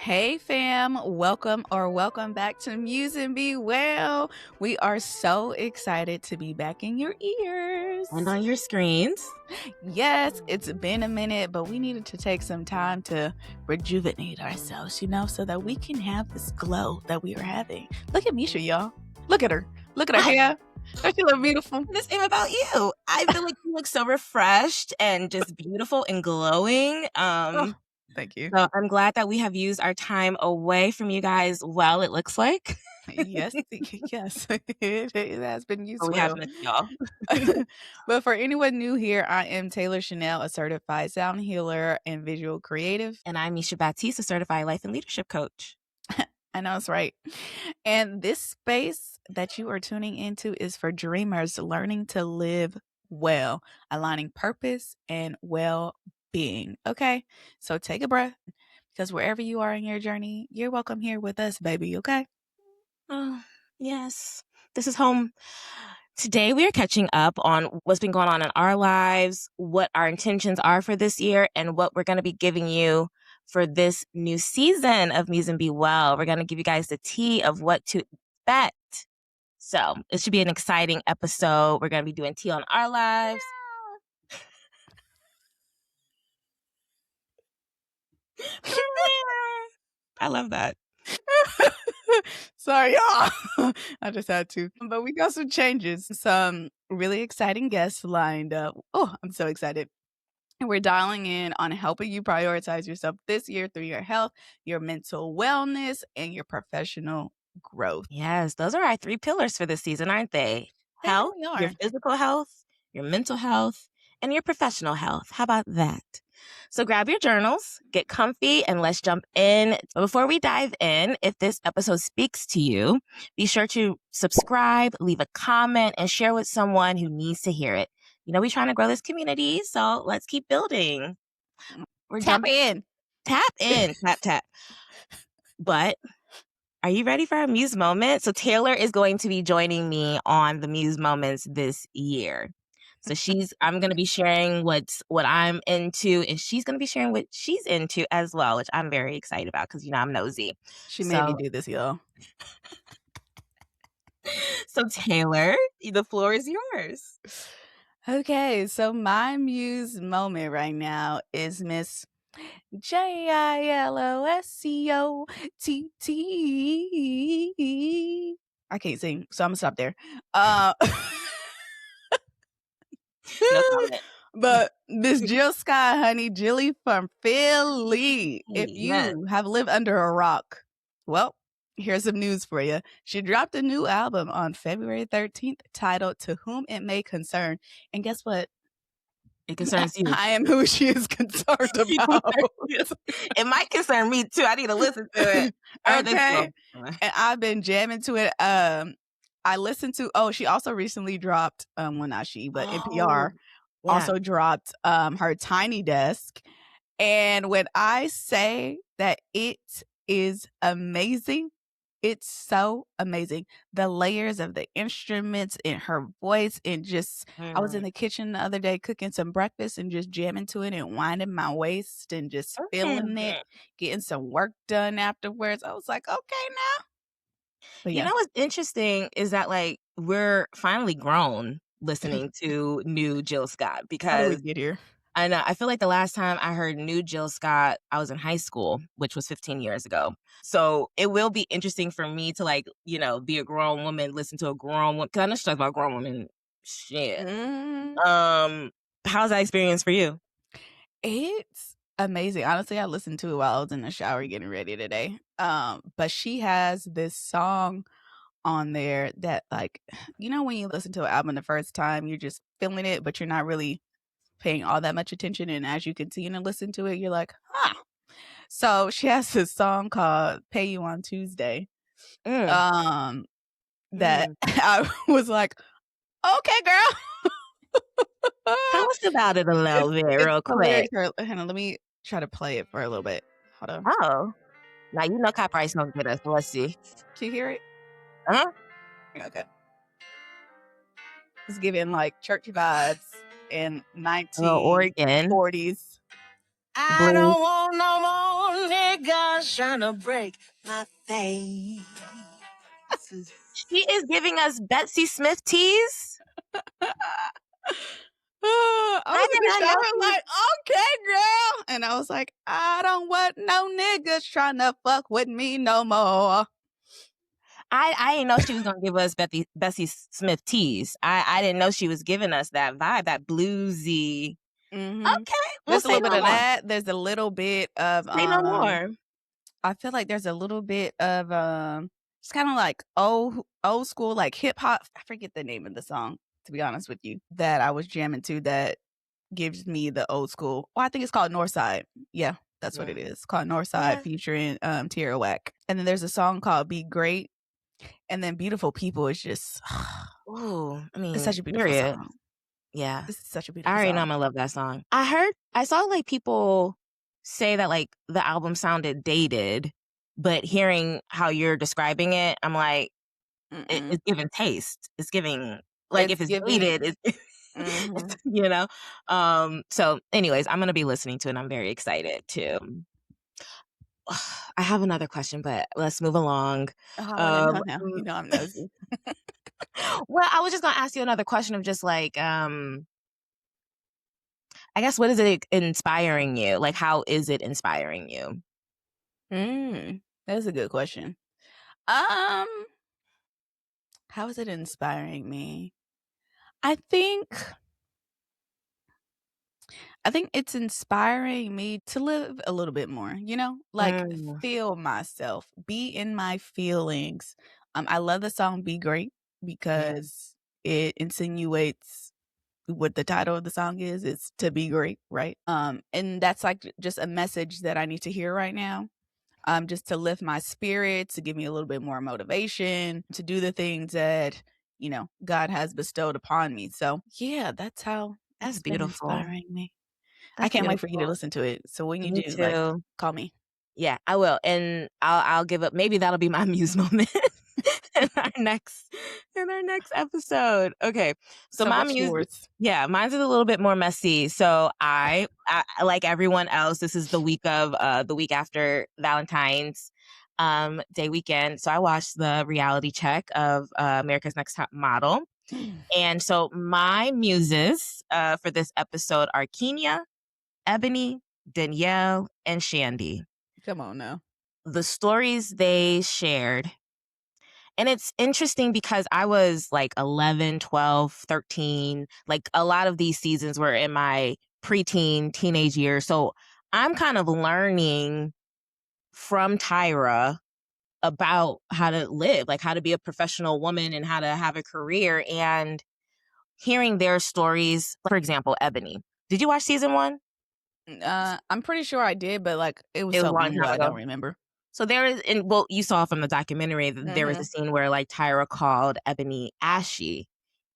Hey fam, welcome back to Musing Be Well. We are so excited to be back in your ears. And on your screens. Yes, it's been a minute, but we needed to take some time to rejuvenate ourselves, so that we can have this glow that we are having. Look at Misha, y'all. Look at her. Look at her hair. Doesn't she look beautiful? The same about you. I feel like you look so refreshed and just beautiful and glowing. Thank you. So I'm glad that we have used our time away from you guys well, it looks like. Yes, yes, it has been But we have useful. missed y'all. But for anyone new here, I am Taelor Chanel, a certified sound healer and visual creative. And I'm Misha Battiste, a certified life and leadership coach. I know it's right. And this space that you are tuning into is for dreamers learning to live well, aligning purpose and well-being. Okay, so take a breath because wherever you are in your journey, you're welcome here with us, baby. Okay. Oh, yes. This is home. Today, we are catching up on what's been going on in our lives, what our intentions are for this year, and what we're going to be giving you for this new season of Muse Be Well. We're going to give you guys the tea of what to expect. So it should be an exciting episode. We're going to be doing tea on our lives. I love that. Sorry, y'all. I just had to. But we got some changes, some really exciting guests lined up. Oh, I'm so excited. And we're dialing in on helping you prioritize yourself this year through your health, your mental wellness, and your professional growth. Yes, those are our 3 pillars for this season, aren't they? They Health, really your are. physical health, your mental health, and your professional health. How about that? So grab your journals, get comfy, and let's jump in. But before we dive in, if this episode speaks to you, be sure to subscribe, leave a comment, and share with someone who needs to hear it. We're trying to grow this community, so let's keep building. We're Tap in. Tap in. Tap, tap. But are you ready for our Muse moment? So Taelor is going to be joining me on the Muse moments this year. So I'm going to be sharing what I'm into, and she's going to be sharing what she's into as well, which I'm very excited about because, I'm nosy. She made me do this, y'all. So Taelor, the floor is yours. Okay, so my Muse moment right now is Miss JILOSCOTT. I can't sing, so I'm gonna stop there. No comment. But Miss Jill Scott, honey, Jilly from Philly. If you have lived under a rock, well, here's some news for you. She dropped a new album on February 13th titled To Whom It May Concern. And guess what? It concerns you. I am who she is concerned about. It might concern me too. I need to listen to it. Okay. And I've been jamming to it. I listened to, she also recently dropped, well, not she, but NPR also dropped her Tiny Desk. And when I say that it is amazing, it's so amazing. The layers of the instruments in her voice, and just, I was in the kitchen the other day cooking some breakfast and just jamming to it and winding my waist and just feeling it, getting some work done afterwards. I was like, okay now. But yeah. What's interesting is that we're finally grown listening to new Jill Scott, because how did we get here? I know. I feel like the last time I heard new Jill Scott, I was in high school, which was 15 years ago. So it will be interesting for me to be a grown woman, listen to a grown woman. Because I know she talks about grown women shit. How's that experience for you? It's amazing. Honestly, I listened to it while I was in the shower getting ready today. But she has this song on there that, when you listen to an album the first time, you're just feeling it, but you're not really paying all that much attention. And as you continue to listen to it, you're like, huh. So she has this song called Pay You on Tuesday. That I was like, okay, girl. Tell us about it a little bit real quick. Hang on, let me try to play it for a little bit. Hold on. Oh. Now copyright's not good. So let's see. Can you hear it? Uh-huh. Okay. It's giving church vibes in 1940s. I Blue. don't want no more niggas trying to break my faith. She is giving us Betsy Smith tease. I was I in did the not know shower like, okay, girl. And I was like, I don't want no niggas trying to fuck with me no more. I didn't know she was gonna give us Bessie Smith tease. I didn't know she was giving us that vibe, that bluesy. Okay, we'll There's a say little bit no of more. that. There's a little bit of Say no more. I feel like there's a little bit of it's kind of like old school like hip hop. I forget the name of the song, to be honest with you, that I was jamming to that gives me the old school. Oh, I think it's called Northside. Yeah, that's what it is. It's called Northside featuring Tierra Whack. And then there's a song called Be Great. And then Beautiful People is just Ooh, I mean, it's such a beautiful period. song. Yeah. This is such a I beautiful already know song. I'm gonna love that song. I saw like people say that like the album sounded dated, but hearing how you're describing it, I'm like, it's giving taste. It's giving like It's if it's giving. dated, it's you know. So anyways, I'm gonna be listening to it and I'm very excited too. I have another question, but let's move along. Oh, no. You know I'm nosy. Well, I was just gonna ask you another question of just like, I guess what is it inspiring you? Like, how is it inspiring you? That's a good question. How is it inspiring me? I think it's inspiring me to live a little bit more, like feel myself, be in my feelings. I love the song Be Great because it insinuates what the title of the song is. It's to be great, right? And that's like just a message that I need to hear right now. Just to lift my spirits, to give me a little bit more motivation to do the things that, God has bestowed upon me. So yeah, that's how That's it's been beautiful. inspiring me. I That's can't wait for you to beautiful. listen to it. So when you Me do, like, too. call me. Yeah, I will, and I'll give up. Maybe that'll be my muse moment in our next episode. Okay, so So my what's muse, yours? yeah, mine's is a little bit more messy. So I like everyone else. This is the week after Valentine's Day weekend. So I watched the reality check of America's Next Top Model, and so my muses for this episode are Kenya, Ebony, Danielle, and Shandy. Come on now. The stories they shared. And it's interesting because I was like 11, 12, 13. Like a lot of these seasons were in my preteen, teenage years. So I'm kind of learning from Tyra about how to live, like how to be a professional woman and how to have a career. And hearing their stories, for example, Ebony. Did you watch season 1? I'm pretty sure I did, but like it was It was so a long long ago, time I ago. don't remember. So there is, and well, you saw from the documentary that there was a scene where like Tyra called Ebony ashy,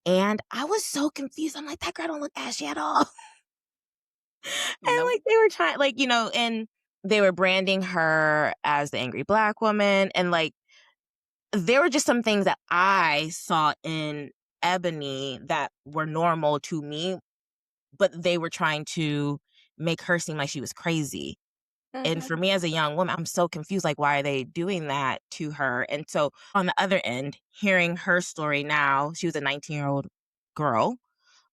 and I was so confused. I'm like, that girl don't look ashy at all. And Nope. like they were trying, like and they were branding her as the angry Black woman, and like there were just some things that I saw in Ebony that were normal to me, but they were trying to make her seem like she was crazy. And for me as a young woman, I'm so confused. Like, why are they doing that to her? And so on the other end, hearing her story now, she was a 19-year-old girl.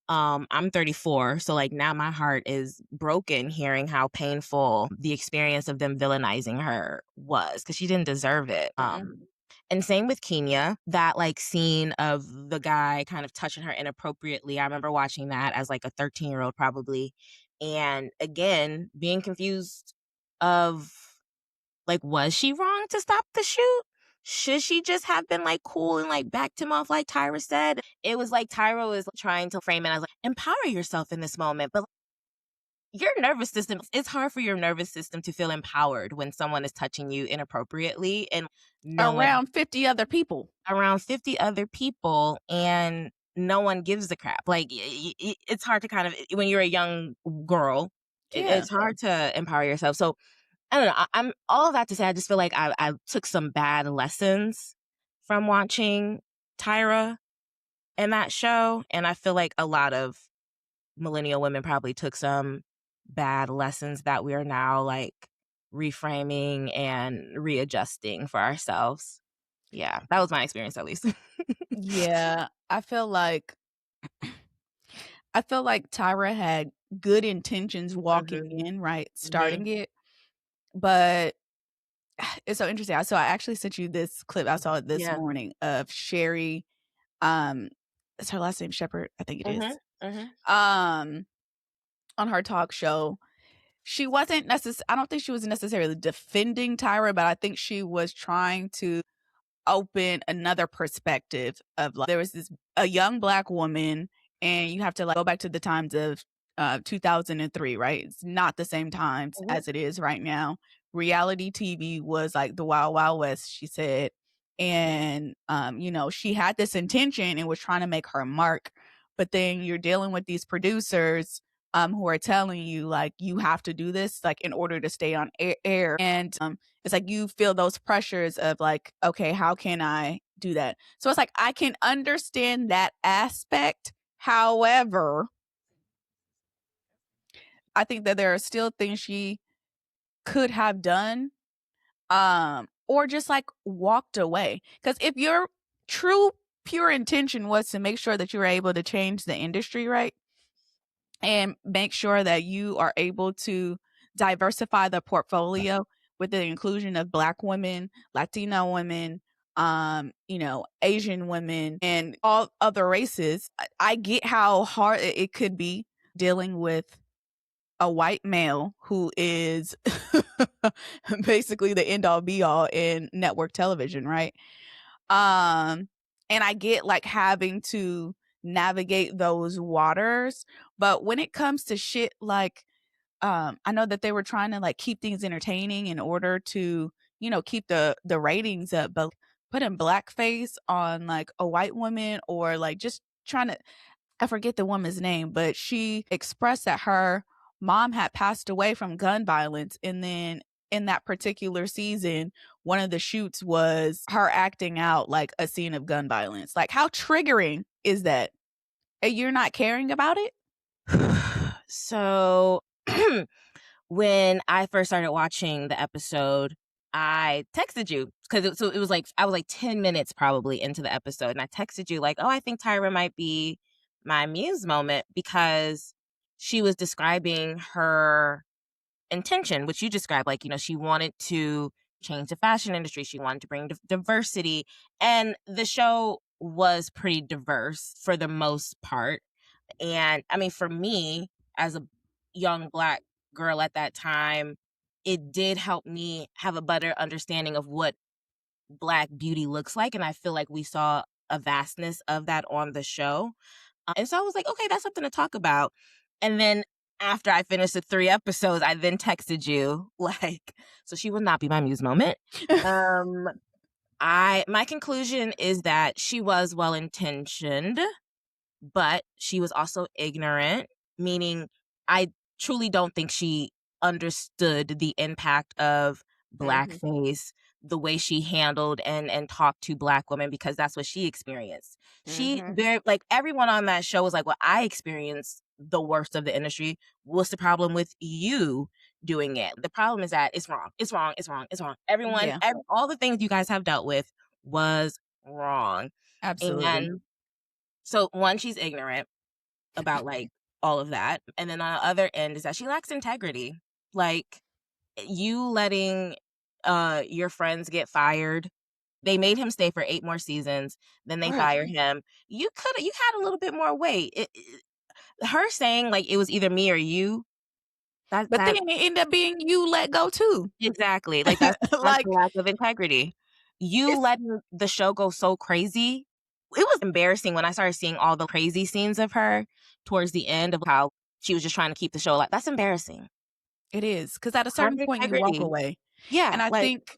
I'm 34. So like now my heart is broken hearing how painful the experience of them villainizing her was because she didn't deserve it. And same with Kenya, that like scene of the guy kind of touching her inappropriately. I remember watching that as like a 13-year-old probably. And again, being confused of like, was she wrong to stop the shoot? Should she just have been like cool and like backed him off like Tyra said? It was like Tyra was trying to frame it as like, empower yourself in this moment. But your nervous system, it's hard for your nervous system to feel empowered when someone is touching you inappropriately and no one Around 50 other people. around 50 other people and no one gives a crap. Like it's hard to kind of, when you're a young girl, Yeah. it's hard to empower yourself. So I don't know. I'm all of that to say, I just feel like I took some bad lessons from watching Tyra in that show. And I feel like a lot of millennial women probably took some bad lessons that we are now like reframing and readjusting for ourselves. Yeah, that was my experience at least. Yeah, I feel like Tyra had good intentions walking Mhm, in, right, mhm, starting it, but it's so interesting. I actually sent you this clip. I saw it this yeah, morning of Sherry. Um, is her last name Shepherd? I think it is. mhm, mhm, Um, on her talk show, she wasn't I don't think she was necessarily defending Tyra, but I think she was trying to open another perspective of, like, there was a young Black woman, and you have to, like, go back to the times of 2003, right? It's not the same times mhm. as it is right now. Reality TV was like the wild wild west, she said, and she had this intention and was trying to make her mark, but then you're dealing with these producers who are telling you, like, you have to do this, like, in order to stay on air, and it's like you feel those pressures of, like, okay, how can I do that? So it's like I can understand that aspect. However, I think that there are still things she could have done, or just, like, walked away. Because if your true pure intention was to make sure that you were able to change the industry, right? And make sure that you are able to diversify the portfolio with the inclusion of Black women, Latino women, Asian women, and all other races. I get how hard it could be dealing with a white male who is basically the end all be all in network television, right? And I get, like, having to navigate those waters, but when it comes to shit like, I know that they were trying to, like, keep things entertaining in order to, keep the ratings up, but putting blackface on, like, a white woman, or, like, just trying to, I forget the woman's name, but she expressed that her mom had passed away from gun violence, and then in that particular season, one of the shoots was her acting out, like, a scene of gun violence. Like, how triggering is that? And you're not caring about it? So, when I first started watching the episode, I texted you because it was like I was like 10 minutes probably into the episode, and I texted you like, "Oh, I think Tyra might be my muse moment," because she was describing her intention, which you described, like, she wanted to change the fashion industry, she wanted to bring diversity, and the show was pretty diverse for the most part. And I mean, for me, as a young Black girl at that time, it did help me have a better understanding of what Black beauty looks like. And I feel like we saw a vastness of that on the show. And so I was like, okay, that's something to talk about. And then after I finished the 3 episodes, I then texted you, like, so she would not be my muse moment. Um, my conclusion is that she was well intentioned, but she was also ignorant, meaning I truly don't think she understood the impact of Mhm, blackface, the way she handled and talked to Black women, because that's what she experienced. She mhm. very like everyone on that show was like, "Well, I experienced the worst of the industry. What's the problem with you doing it?" The problem is that it's wrong. It's wrong. It's wrong. It's wrong. Yeah, All the things you guys have dealt with was wrong. absolutely. And so one, she's ignorant about, like, all of that, and then on the other end is that she lacks integrity. Like, you letting, your friends get fired, they made him stay for 8 more seasons, then they Right. fired him. You had a little bit more weight. Her saying, like, "It was either me or you," But then that it ended up being you let go too. exactly, like, that's a Like, lack of integrity. You it's letting the show go so crazy, it was embarrassing when I started seeing all the crazy scenes of her towards the end of how she was just trying to keep the show alive. That's embarrassing. it is, because at a Have certain point you walk integrity. away. And Yeah, I like think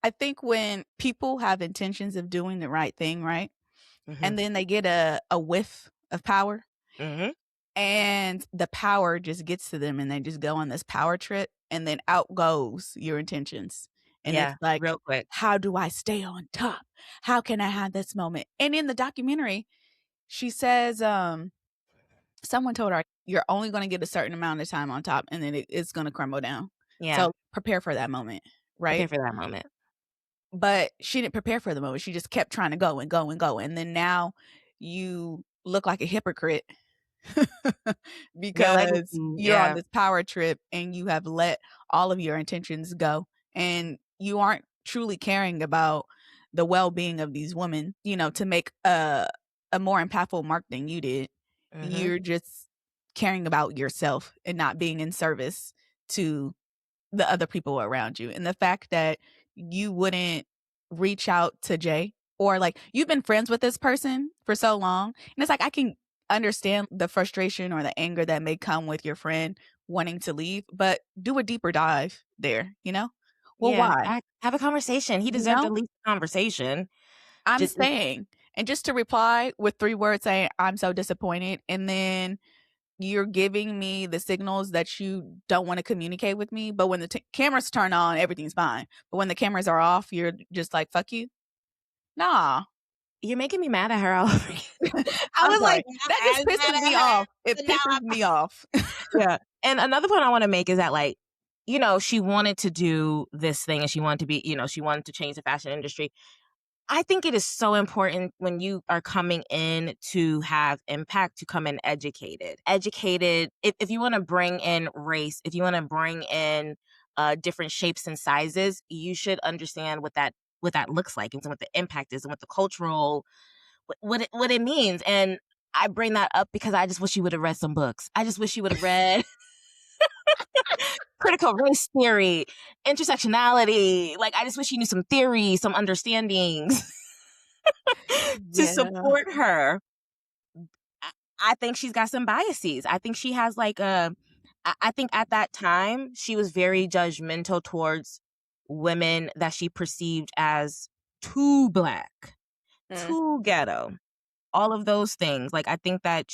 I think when people have intentions of doing the right thing, right? mhm, And then they get a whiff of power, mhm, and the power just gets to them, and they just go on this power trip, and then out goes your intentions. And it's yeah, like, real quick. how do I stay on top? How can I have this moment? And in the documentary, she says, someone told her, "You're only gonna get a certain amount of time on top, and then it's gonna crumble down. Yeah. So prepare for that moment," Prepare right? for that moment. But she didn't prepare for the moment. She just kept trying to go and go and go, and then now you look like a hypocrite Your because legacy, you're on yeah. this power trip and you have let all of your intentions go, and you aren't truly caring about the well-being of these women, to make a more impactful mark than you did. Mhm. You're just caring about yourself and not being in service to the other people around you. And the fact that you wouldn't reach out to Jay, or like you've been friends with this person for so long. And it's like, I can understand the frustration or the anger that may come with your friend wanting to leave, but do a deeper dive there, you know? Well, Yeah, why? have a conversation. He You deserved know? at least a conversation. I'm Just saying. And just to reply with 3 words saying, "I'm so disappointed," and then you're giving me the signals that you don't want to communicate with me, but when the cameras turn on, everything's fine. But when the cameras are off, you're just like, "Fuck you." Nah. you're making me mad at her all over again. I I'm was sorry. like, that I just was mad pisses me at her, off. It but now pisses me off. yeah. And another point I wanna make is that, like, she wanted to do this thing and she wanted to be she wanted to change the fashion industry. I think it is so important when you are coming in to have impact to come in educated. Educated, if you want to bring in race, if you want to bring in different shapes and sizes, you should understand what that looks like and what the impact is and what the cultural what it means. And I bring that up because I just wish you would have read some books. I just wish you would have read critical race theory, intersectionality. Like I just wish you knew some theory, some understandings. To Yeah. support her. I think she's got some biases. I think she has like I think at that time she was very judgmental towards women that she perceived as too black, Mm. too ghetto. All of those things. Like I think that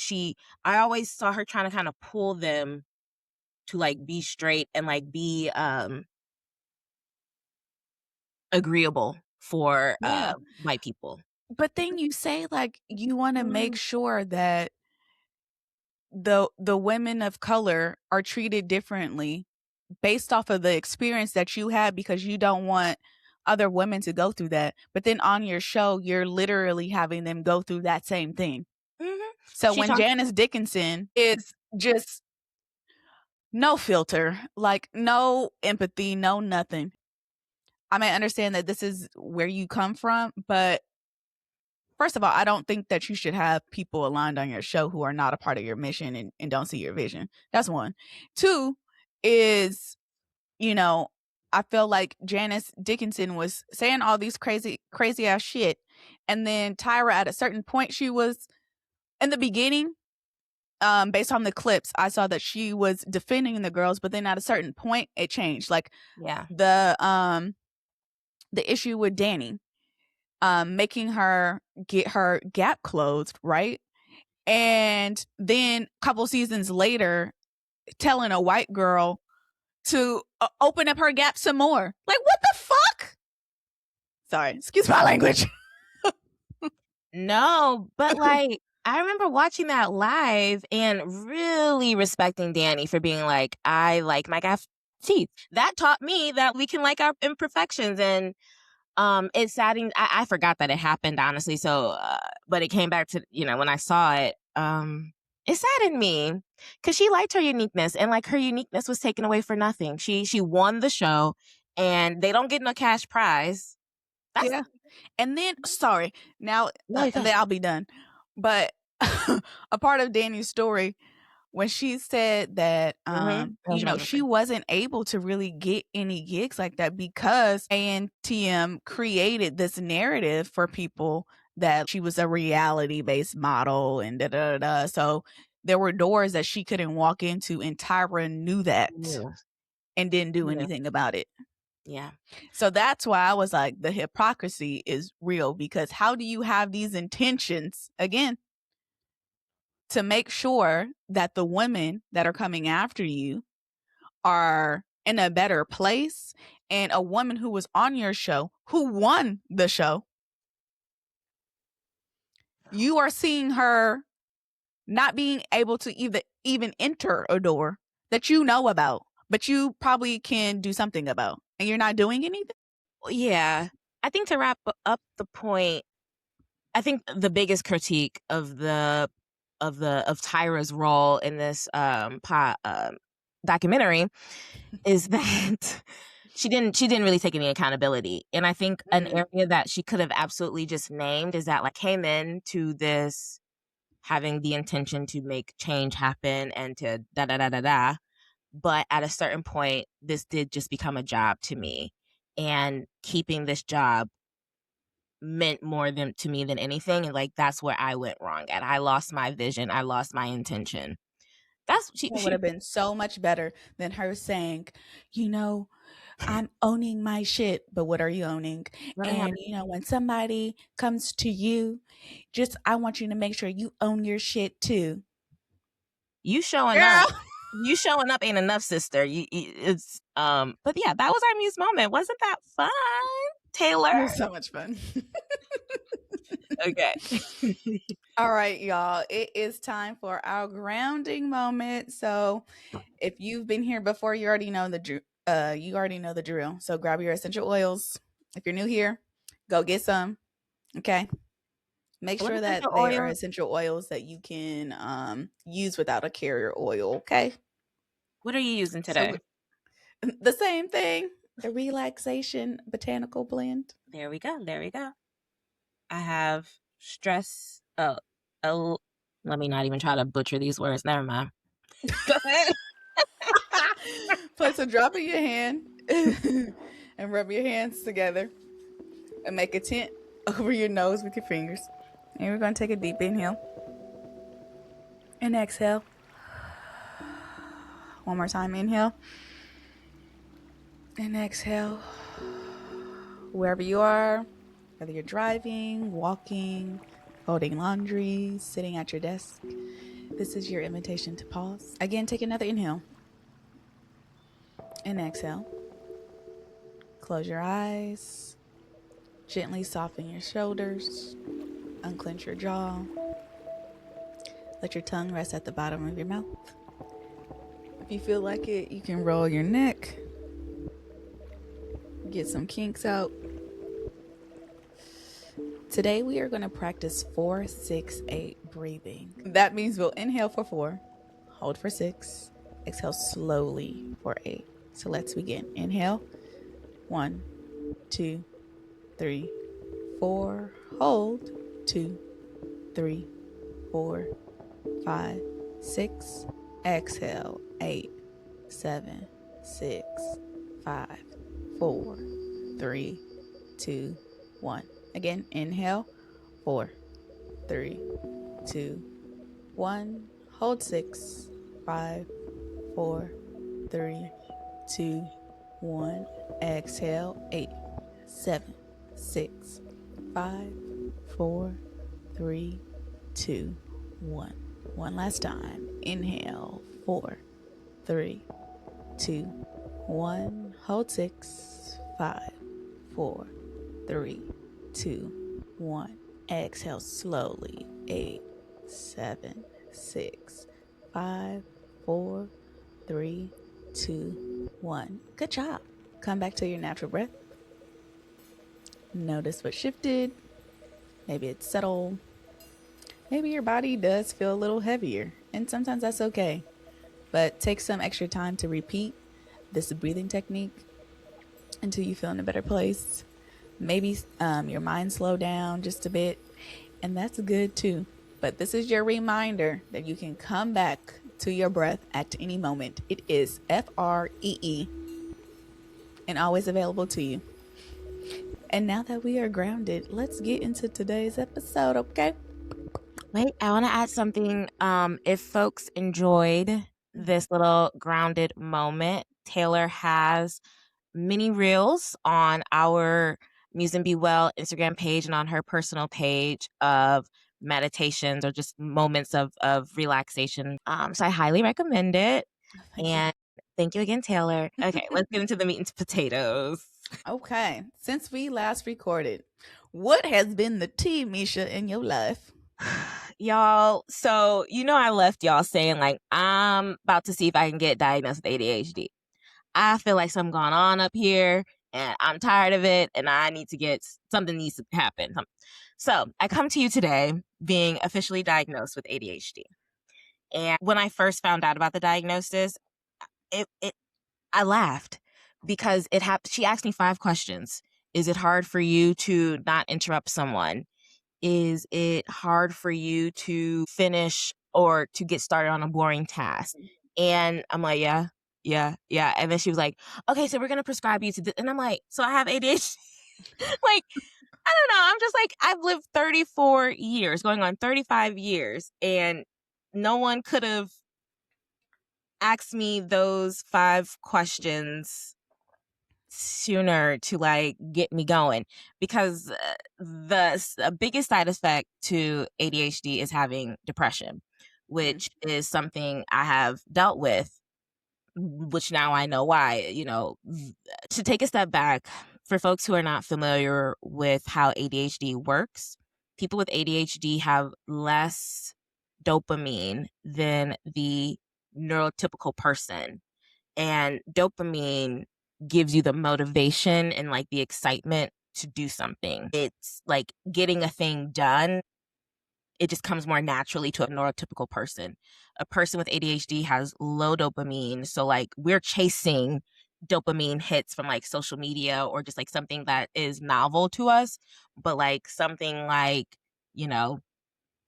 I always saw her trying to kind of pull them to like be straight and like be agreeable for Yeah. white people. But then you say, like, you wanna make sure that the women of color are treated differently based off of the experience that you had because you don't want other women to go through that. But then on your show, you're literally having them go through that same thing. Mhm. So She when talked Janice Dickinson is just no filter, like no empathy, no nothing. I may understand that this is where you come from, but first of all, I don't think that you should have people aligned on your show who are not a part of your mission and don't see your vision. That's one. Two is, you know, I feel like Janice Dickinson was saying all these crazy ass shit. And then Tyra, at a certain point, she was in the beginning, based on the clips, I saw that she was defending the girls, but then at a certain point it changed. Like yeah. the issue with Danny, making her get her gap closed, right? And then a couple seasons later, telling a white girl to open up her gap some more. Like, what the fuck? Sorry, excuse my language. No, but like I remember watching that live and really respecting Danny for being like, I like my gap teeth. That taught me that we can like our imperfections. And it's saddened. I forgot that it happened, honestly. So but it came back to, when I saw it, it saddened me because she liked her uniqueness, and like her uniqueness was taken away for nothing. She won the show and they don't get no cash prize. That's Yeah. And then, sorry, now, no, you and good. then I'll be done. But a part of Danny's story, when she said that, That was your mouth she open. wasn't able to really get any gigs like that because ANTM created this narrative for people that she was a reality based model and da da da. So there were doors that she couldn't walk into, and Tyra knew that Yeah. and didn't do Yeah. anything about it. Yeah. So that's why I was like, the hypocrisy is real, because how do you have these intentions again to make sure that the women that are coming after you are in a better place, and a woman who was on your show, who won the show, you are seeing her not being able to even enter a door that you know about, but you probably can do something about, and you're not doing anything? Yeah. I think to wrap up the point, I think the biggest critique of Tyra's role in this documentary is that she didn't really take any accountability. And I think an area that she could have absolutely just named is that, like, came into this having the intention to make change happen and to da da da da da. But at a certain point, this did just become a job to me. And keeping this job meant more to me than anything. And like, that's where I went wrong at. I lost my vision. I lost my intention. That's That would have been so much better than her saying, you know, I'm owning my shit, but what are you owning? And you know, when somebody comes to you, I want you to make sure you own your shit too. You showing up ain't enough, sister. It's but yeah, that was our Muse moment. Wasn't that fun, Taelor? It was so much fun. Okay. All right, y'all. It is time for our grounding moment. So, if you've been here before, you already know the drill. So, grab your essential oils. If you're new here, go get some. Okay. Make sure that they are essential oils that you can use without a carrier oil. Okay. What are you using today? So, the same thing. The relaxation botanical blend. There we go. I have stress. Let me not even try to butcher these words. Never mind. Go ahead. Place a drop in your hand and rub your hands together and make a tent over your nose with your fingers. And we're going to take a deep inhale and exhale. One more time. Inhale and exhale. Wherever you are, whether you're driving, walking, folding laundry, sitting at your desk, this is your invitation to pause. Again, take another inhale and exhale. Close your eyes. Gently soften your shoulders. Unclench your jaw. Let your tongue rest at the bottom of your mouth. If you feel like it, you can roll your neck. Get some kinks out. Today we are going to practice 4-6-8 breathing. That means we'll inhale for 4, hold for 6, exhale slowly for 8. So let's begin. Inhale. 1, 2, 3, 4. Hold. 2, 3, 4, 5, 6. Exhale. 8, 7, 6, 5, 4, 3, 2, 1. Again, inhale. 4, 3, 2, 1. Hold 6, 5, 4, 3, 2, 1. Exhale. 8, 7, 6, 5, 4, 3, 2, 1. One last time. Inhale. 4, 3, 2, 1. Hold 6, 5, 4, 3, 2, 1. Exhale slowly. 8, 7, 6, 5, 4, 3, 2, 1. Good job. Come back to your natural breath. Notice what shifted. Maybe it's settled. Maybe your body does feel a little heavier, and sometimes that's okay. But take some extra time to repeat this breathing technique until you feel in a better place. Maybe your mind slowed down just a bit, and that's good too. But this is your reminder that you can come back to your breath at any moment. It is FREE and always available to you. And now that we are grounded, let's get into today's episode, okay? Wait, I want to add something. If folks enjoyed this little grounded moment, Taelor has mini reels on our Musing Be Well Instagram page and on her personal page of meditations or just moments of relaxation. So I highly recommend it. Thank you again, Taelor. Okay, let's get into the meat and potatoes. Okay, since we last recorded, what has been the tea, Misha, in your life? y'all. So, I left y'all saying, like, I'm about to see if I can get diagnosed with ADHD. I feel like something going on up here and I'm tired of it and I need to something needs to happen. So I come to you today being officially diagnosed with ADHD. And when I first found out about the diagnosis, I laughed because it happened. She asked me 5 questions. Is it hard for you to not interrupt someone? Is it hard for you to finish or to get started on a boring task? And I'm like, yeah. And then she was like, okay, so we're going to prescribe you to this. And I'm like, so I have ADHD? Like, I don't know. I'm just like, I've lived 34 years, going on 35 years, and no one could have asked me those 5 questions sooner to like get me going, because the biggest side effect to ADHD is having depression, which is something I have dealt with, which now I know why. To take a step back, for folks who are not familiar with how ADHD works, people with ADHD have less dopamine than the neurotypical person. And dopamine gives you the motivation and like the excitement to do something. It's like getting a thing done. It just comes more naturally to a neurotypical person. A person with ADHD has low dopamine. So like we're chasing dopamine hits from like social media or just like something that is novel to us. But like something like,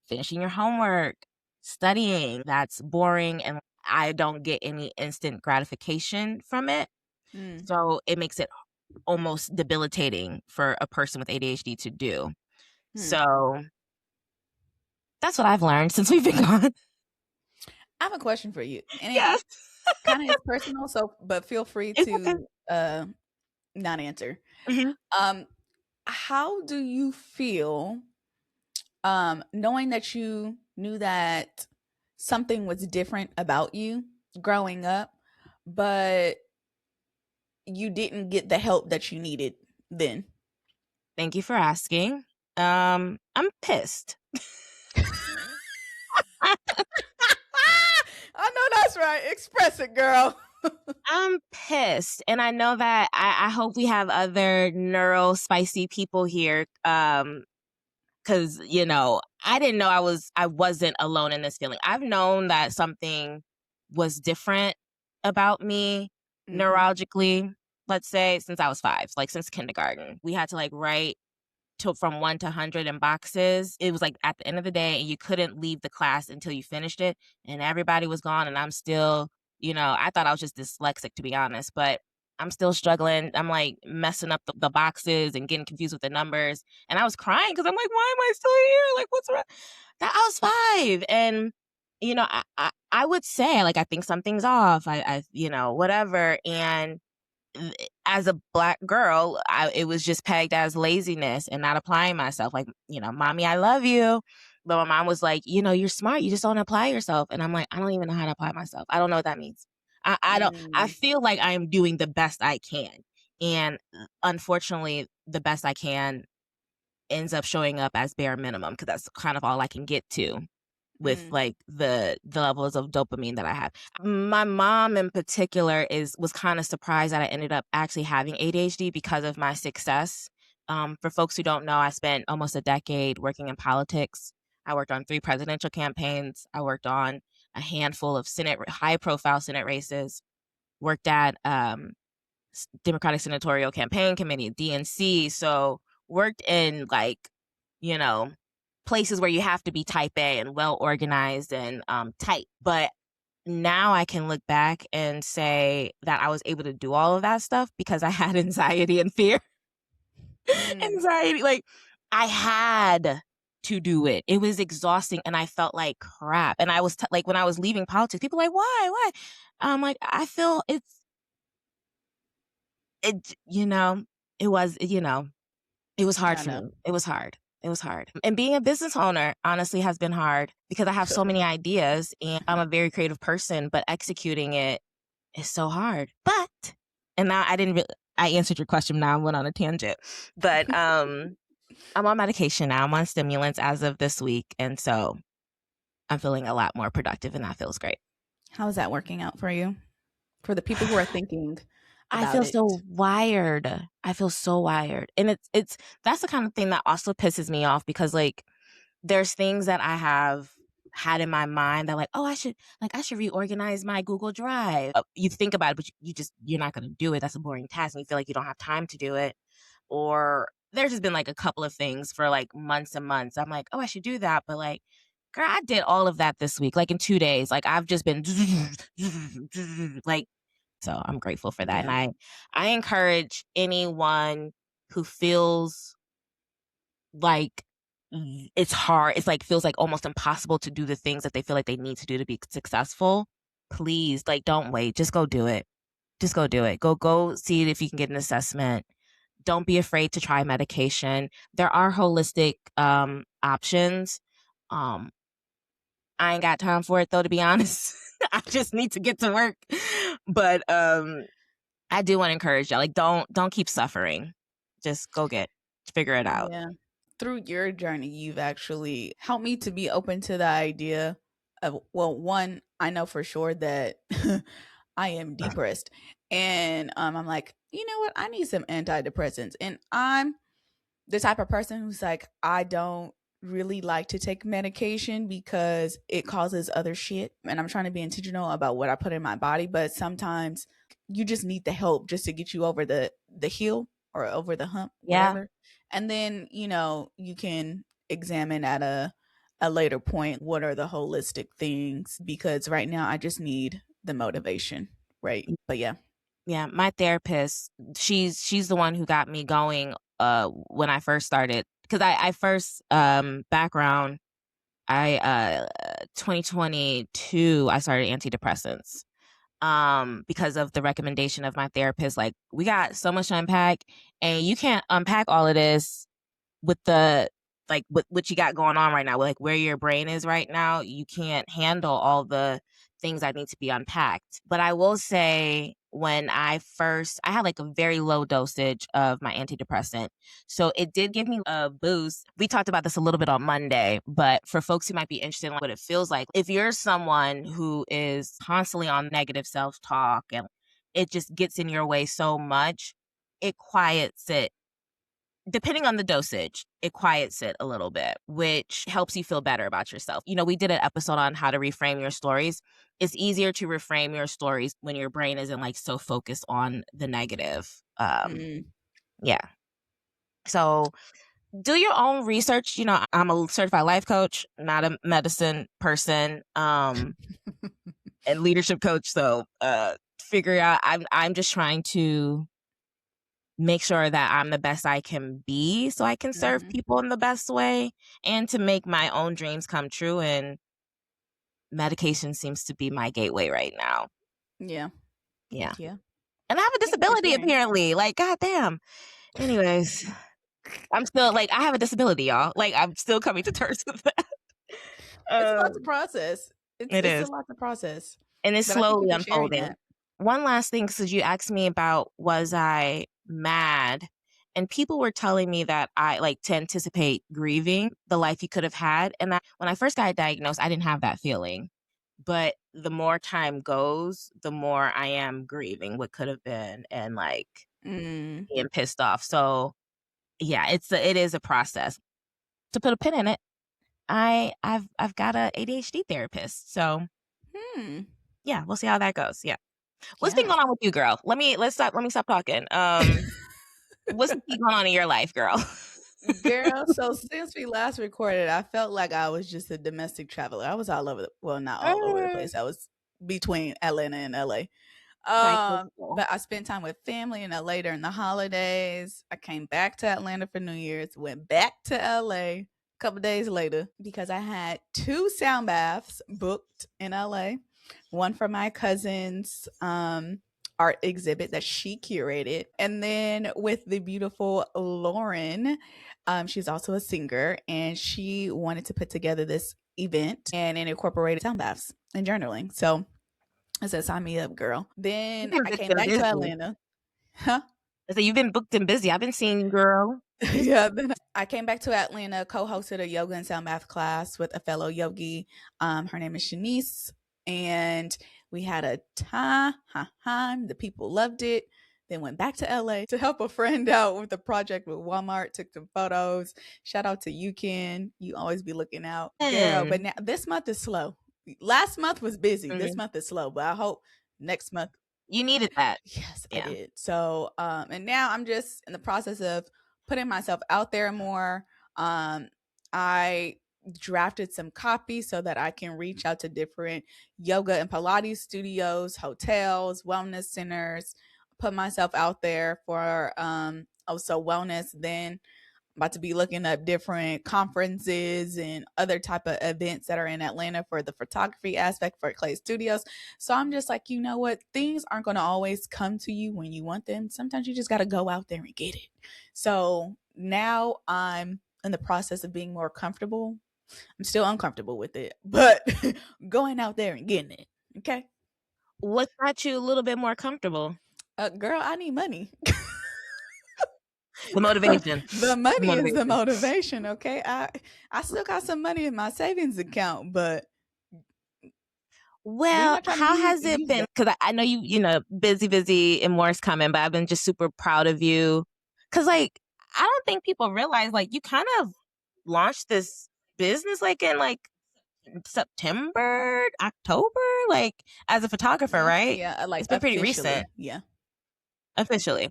finishing your homework, studying, that's boring and I don't get any instant gratification from it. So it makes it almost debilitating for a person with ADHD to do. So that's what I've learned since we've been gone. I have a question for you. And Yes. it kind of is personal, but feel free to not answer. How do you feel knowing that you knew that something was different about you growing up, but you didn't get the help that you needed then? Thank you for asking. I'm pissed. I know that's right. Express it, girl. I'm pissed. And I know that I hope we have other neuro spicy people here. Cause I didn't know I wasn't alone in this feeling. I've known that something was different about me neurologically, let's say, since I was 5, like since kindergarten. We had to like write from 1 to 100 in boxes. It was like at the end of the day, and you couldn't leave the class until you finished it. And everybody was gone, and I'm still, I thought I was just dyslexic, to be honest, but I'm still struggling. I'm like messing up the boxes and getting confused with the numbers. And I was crying because I'm like, why am I still here? Like, what's wrong? I was 5. And, I would say, like, I think something's off. I whatever. And as a Black girl, it was just pegged as laziness and not applying myself. Like, mommy, I love you. But my mom was like, you're smart. You just don't apply yourself. And I'm like, I don't even know how to apply myself. I don't know what that means. I don't, I feel like I am doing the best I can. And unfortunately, the best I can ends up showing up as bare minimum, because that's kind of all I can get to with like the levels of dopamine that I have. My mom in particular was kind of surprised that I ended up actually having ADHD because of my success. For folks who don't know, I spent almost a decade working in politics. I worked on 3 presidential campaigns. I worked on a handful of high-profile Senate races. Worked at Democratic Senatorial Campaign Committee, DNC. So worked in like, places where you have to be type A and well organized and tight. But now I can look back and say that I was able to do all of that stuff because I had anxiety and fear. Anxiety, like I had to do it. It was exhausting and I felt like crap. And I was like, when I was leaving politics, people were like, why? I'm like, I feel it was hard for me. It was hard. It was hard. And being a business owner, honestly, has been hard because I have so many ideas and I'm a very creative person, but executing it is so hard. And now I answered your question. Now I went on a tangent, but I'm on medication now. I'm on stimulants as of this week. And so I'm feeling a lot more productive, and that feels great. How is that working out for you? For the people who are thinking I about feel it. so wired. I feel so wired. And it's that's the kind of thing that also pisses me off because like there's things that I have had in my mind that like, oh, I should reorganize my Google Drive. You think about it, but you're not going to do it. That's a boring task and you feel like you don't have time to do it. Or there's just been like a couple of things for like months and months. I'm like, oh, I should do that, but like girl, I did all of that this week, like in 2 days. Like I've just been like, so I'm grateful for that. Yeah. And I encourage anyone who feels like it's hard, it's like feels like almost impossible to do the things that they feel like they need to do to be successful. Please, like, don't wait. Just go do it. Just go do it. Go see if you can get an assessment. Don't be afraid to try medication. There are holistic options. Um, I ain't got time for it though, to be honest. I just need to get to work. But I do want to encourage y'all, like, don't keep suffering. Just figure it out. Yeah. Through your journey, you've actually helped me to be open to the idea of, well, one, I know for sure that I am depressed. And I'm like, you know what? I need some antidepressants. And I'm the type of person who's like, I don't really like to take medication because it causes other shit. And I'm trying to be intentional about what I put in my body. But sometimes you just need the help just to get you over the hill or over the hump, Yeah. whatever. And then, you can examine at a later point what are the holistic things, because right now I just need the motivation. Right. But yeah. Yeah, my therapist, she's the one who got me going when I first started, because I first background, I 2022 I started antidepressants because of the recommendation of my therapist. Like, we got so much to unpack and you can't unpack all of this with the like what you got going on right now, like where your brain is right now. You can't handle all the things that need to be unpacked. But I will say, when I had like a very low dosage of my antidepressant, so it did give me a boost. We talked about this a little bit on Monday, but for folks who might be interested in what it feels like, if you're someone who is constantly on negative self-talk and it just gets in your way so much, it quiets it. Depending on the dosage, it quiets it a little bit, which helps you feel better about yourself. We did an episode on how to reframe your stories. It's easier to reframe your stories when your brain isn't like so focused on the negative. Yeah. So do your own research. I'm a certified life coach, not a medicine person, and leadership coach. So figure out, I'm just trying to make sure that I'm the best I can be so I can serve people in the best way and to make my own dreams come true. And medication seems to be my gateway right now. Yeah. Yeah. Yeah. And I have a Thank you for disability, sharing. apparently. Like, goddamn. Anyways, I'm still like, I have a disability, y'all. Like, I'm still coming to terms with that. It's a lot to process. It It's a is. lot to process. And it's But I thank you slowly for sharing unfolding. that. One last thing, because you asked me about, was I mad? And people were telling me that I like to anticipate grieving the life you could have had. And when I first got diagnosed, I didn't have that feeling. But the more time goes, the more I am grieving what could have been and like being pissed off. So yeah, it is a process. To put a pin in it, I've got a ADHD therapist. So yeah, we'll see how that goes. Yeah. What's been Yeah. going on with you, girl? Let me stop talking. What's been going on in your life, girl? Girl, so since we last recorded, I felt like I was just a domestic traveler. I was all over well, not all over the place. I was between Atlanta and LA. But I spent time with family in LA during the holidays. I came back to Atlanta for New Year's, went back to LA a couple days later because I had 2 sound baths booked in LA. One for my cousin's art exhibit that she curated, and then with the beautiful Lauren. She's also a singer, and she wanted to put together this event, and it incorporated sound baths and journaling. So I said, sign me up, girl. Then I came back to Atlanta. Huh? So you've been booked and busy. I've been seeing you, girl. Yeah, then I came back to Atlanta, co-hosted a yoga and sound math class with a fellow yogi. Her name is Shanice, and we had a time. The people loved it. Then went back to LA to help a friend out with a project with Walmart. Took some photos. Shout out to you, Ken. You always be looking out, girl. But And, now this month is slow. Last month was busy. This mhm. month is slow, but I hope next month. You needed that. Yes, I Yeah. did. So, and now I'm just in the process of putting myself out there more. I drafted some copy so that I can reach out to different yoga and Pilates studios, hotels, wellness centers, put myself out there for also wellness. Then about to be looking up different conferences and other type of events that are in Atlanta for the photography aspect for Clay Studios. So I'm just like, you know what? Things aren't going to always come to you when you want them. Sometimes you just got to go out there and get it. So now I'm in the process of being more comfortable. I'm still uncomfortable with it, but going out there and getting it. Okay. What got you a little bit more comfortable? Girl, I need money. The motivation. The money is the Motivation. motivation. Okay. I still got some money in my savings account, but we're Well, not trying to how has it use been? that. Because I know you busy, and more's coming, but I've been just super proud of you. Because, like, I don't think people realize, like, you kind of launched this business, like, in, like, September, October, like, as a photographer, right? Yeah, like It's been pretty recent, officially. Yeah. officially.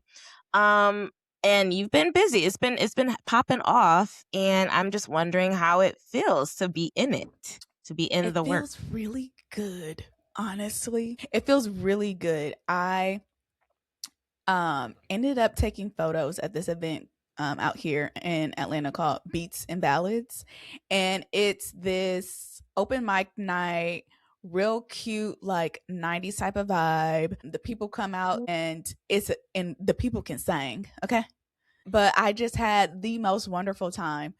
Um, and you've been busy. It's been popping off, and I'm just wondering how it feels to be in it, to be in It the work. feels really good, honestly. It feels really good. I ended up taking photos at this event out here in Atlanta called Beats and Ballads, and it's this open mic night, real cute, like 90s type of vibe. The people come out and the people can sing, okay? But I just had the most wonderful time.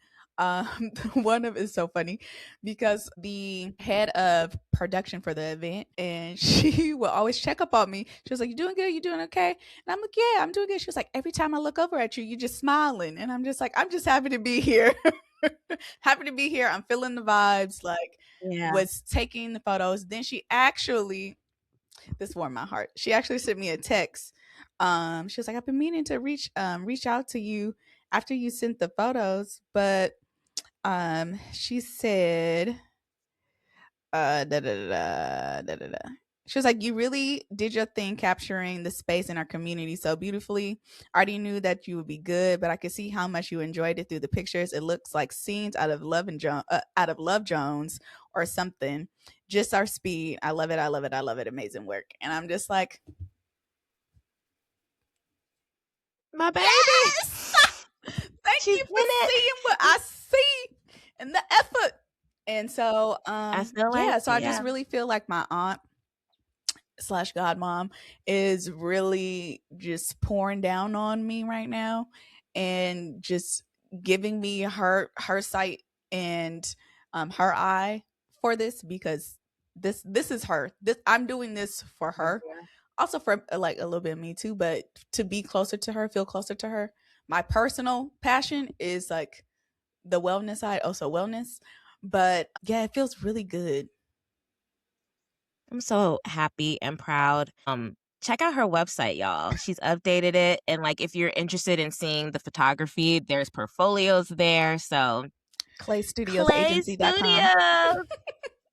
One of it's so funny because the head of production for the event, and she will always check up on me. She was like, "You doing good? You doing okay?" And I'm like, "Yeah, I'm doing good." She was like, "Every time I look over at you, you just smiling," and I'm just like, "I'm just happy to be here." Happy to be here. I'm feeling the vibes. Like, Yeah. was taking the photos. Then she actually, this warmed my heart. She actually sent me a text. She was like, "I've been meaning to reach out to you after you sent the photos, but she said, da, da, da, da, da, da, da. She was like, "You really did your thing capturing the space in our community so beautifully. I already knew that you would be good, but I could see how much you enjoyed it through the pictures. It looks like scenes out of out of Love Jones or something. Just our speed. I love it. I love it. I love it. Amazing work." And I'm just like, My baby. yes! Thank She's you in for it. seeing what I see and the effort. And so, I feel like, yeah, so I just yeah. really feel like my aunt slash godmom is really just pouring down on me right now and just giving me her sight and her eye for this, because this is her. This, I'm doing this for her, also for like a little bit of me too, but to be closer to her, feel closer to her. My personal passion is like the wellness side, also wellness, but yeah, it feels really good. I'm so happy and proud. Check out her website, y'all. She's updated it. And like if you're interested in seeing the photography, there's portfolios there. So Clay ClayStudiosAgency.com. Studios.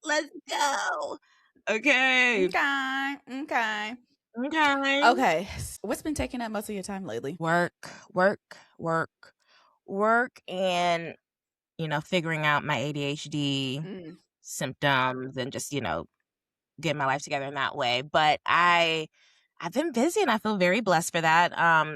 Let's go. Okay. Okay, okay, Okay. okay. What's been taking up most of your time lately? Work, work, work, work, and figuring out my ADHD Mm. symptoms and just, get my life together in that way. But I've been busy and I feel very blessed for that.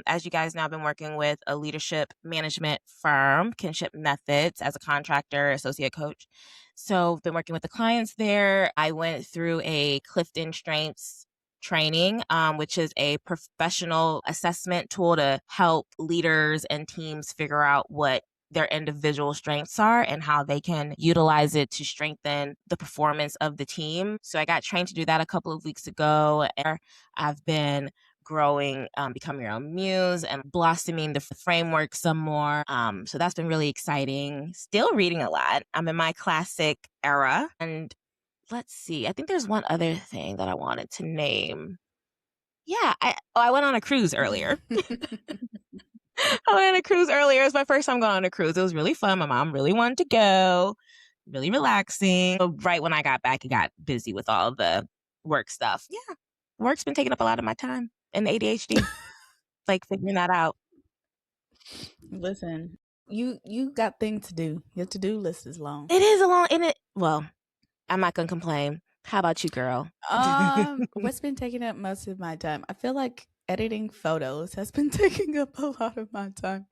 As you guys know, I've been working with a leadership management firm, Kinship Methods, as a contractor, associate coach. So I've been working with the clients there. I went through a Clifton Strengths training, which is a professional assessment tool to help leaders and teams figure out what their individual strengths are and how they can utilize it to strengthen the performance of the team. So I got trained to do that a couple of weeks ago. I've been growing, becoming your own muse and blossoming the framework some more. So that's been really exciting. Still reading a lot. I'm in my classic era. And let's see, I think there's one other thing that I wanted to name. Yeah, I went on a cruise earlier. I went on a cruise earlier. It was my first time going on a cruise. It was really fun. My mom really wanted to go. Really relaxing. So right when I got back, it got busy with all the work stuff. Yeah, work's been taking up a lot of my time and ADHD. Like figuring that out. Listen, you got things to do. Your to-do list is long. It is a long, and it. Well, I'm not gonna complain. How about you, girl? What's been taking up most of my time? I feel like editing photos has been taking up a lot of my time.